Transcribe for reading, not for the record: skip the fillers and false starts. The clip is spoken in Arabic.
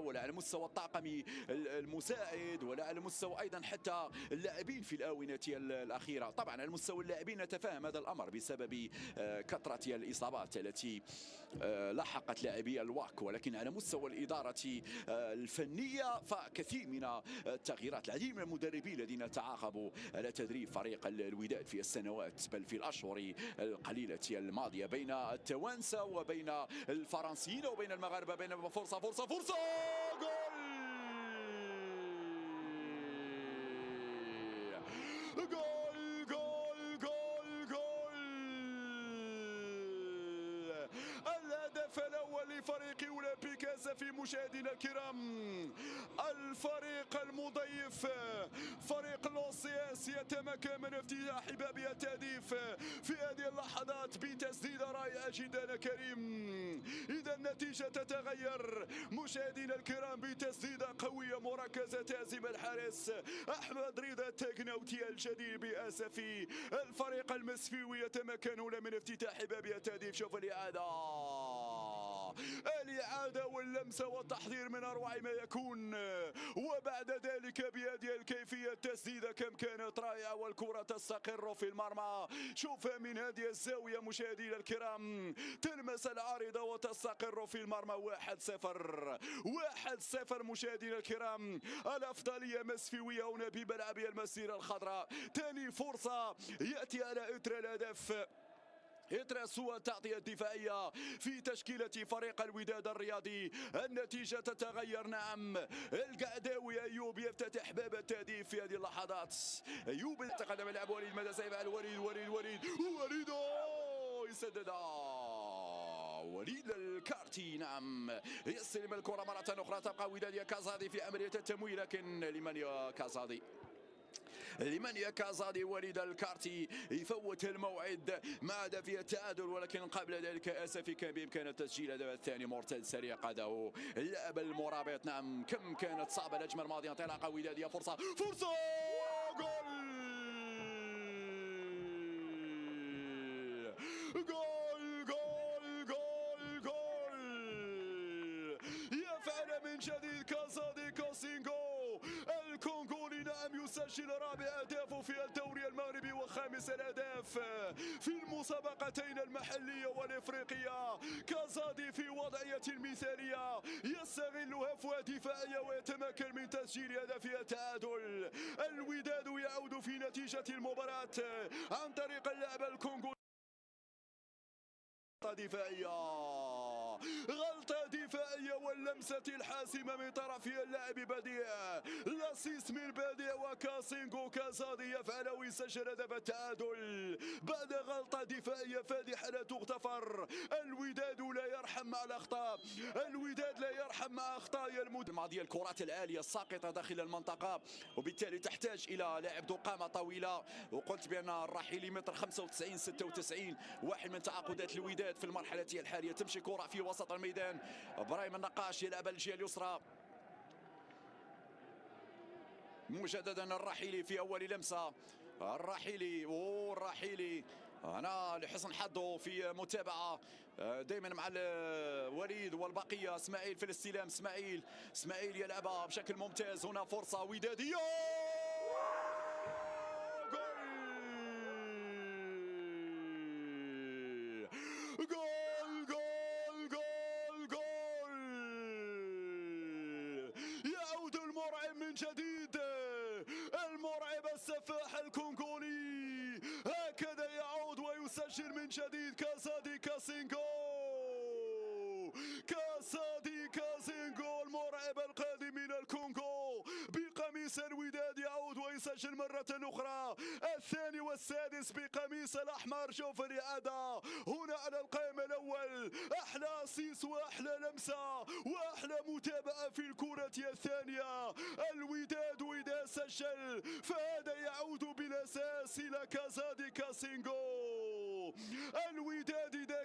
ولا على مستوى الطاقم المساعد ولا على مستوى ايضا حتى اللاعبين في الاونه الاخيره. طبعا على مستوى اللاعبين نتفهم هذا الامر بسبب كثره الإصابات التي لحقت لاعبي الواك، ولكن على مستوى الإدارة الفنية فكثير من التغييرات. العديد من المدربين الذين تعاقبوا على تدريب فريق الوداد في السنوات بل في الأشهر القليلة الماضية، بين التوانسة وبين الفرنسيين وبين المغاربة، بين فرصة جول الهدف الأول لفريق أولمبيك أسفي. مشاهدينا الكرام، الفريق المضيف فريق لوسياس يتمكن من افتتاح باب التهديف في هذه اللحظات بتسديدة رائعة جدا كريم. إذا النتيجة تتغير مشاهدينا الكرام بتسديدة قوية مركزة تهزم الحارس أحمد رضا التكناوتي الجديد بأسفي. الفريق المسفيوي يتمكنون من افتتاح باب التهديف. شوف الإعادة واللمسة والتحضير من أروع ما يكون، وبعد ذلك بهذه الكيفية التسديدة كم كانت رائعة والكرة تستقر في المرمى. شوفها من هذه الزاوية مشاهدينا الكرام، تلمس العارضة وتستقر في المرمى. 1-0 مشاهدينا الكرام. الأفضلية مسفيوية هنا بملعب المسيرة الخضراء. ثاني فرصة يأتي على إثر الهدف، إثر سوء التغطية الدفاعية في تشكيلة فريق الوداد الرياضي. النتيجة تتغير. نعم، القعداوي أيوب يفتتح باب التهديف في هذه اللحظات. أيوب يتقدم اللاعب وليد، ماذا سيفعل وليد يسدد وليد الكارتي. نعم، يستلم الكرة مرة أخرى. تبقى وداد كازادي في عملية التمويل، لكن لمن كازادي وليد الكارتي يفوت الموعد مع هدف التعادل، ولكن قبل ذلك أسفي كان بإمكانه تسجيل الهدف الثاني. مرتد سريع قاده اللاعب المرابط. نعم، كم كانت صعبة الهجمة الماضية. انطلاقة ودادية، فرصة جول يفعل من جديد كازادي كاسينغو الكونغولي. نعم، يسجل رابع أهدافه في الدوري المغربي وخامس الأهداف في المسابقتين المحلية والإفريقية. كازادي في وضعية مثالية يستغل هفوة دفاعية ويتمكن من تسجيل هدف التعادل. الوداد يعود في نتيجة المباراة عن طريق اللاعب الكونغولي. غلطة دفاعية واللمسة الحاسمة من طرف اللاعب بديع. لاسيس من بديع وكاسينغو كازادي يفعل ويسجل هدف التعادل بعد غلطة دفاعية فادحة لا تغتفر. الوداد لا يرحم مع الأخطاء، الوداد لا يرحم مع أخطاء الماضية. الكرات العالية الساقطة داخل المنطقة، وبالتالي تحتاج إلى لاعب ذو قامة طويلة. وقلت بأن الرحيلي متر 95 96 واحد من تعاقدات الوداد في المرحلة الحالية. تمشي كرة في وسط الميدان، ابراهيم النقاش يلعب الجهة اليسرى. مجددا الرحيلي في أول لمسة. الرحيلي أنا لحسن حظه في متابعة دائما مع وليد والبقية. اسماعيل في الاستلام، اسماعيل يلعبها بشكل ممتاز. هنا فرصة ودادية، يعود المرعب من جديد، المرعب السفاح الكونغولي هكذا يعود ويسجل من جديد. كازادي كاسينغو المرعب القادم من الكونغو بقميص الوداد يعود ويسجل مرة أخرى، الثاني والسادس بقميص الأحمر. شوف الإعادة هنا على القائم الأول. أحلى أسيس وأحلى لمسة وأحلى متابعة في الكرة الثانية. الوداد إذا سجل فهذا يعود بالأساس إلى كازادي كاسينغو. الوداد إذا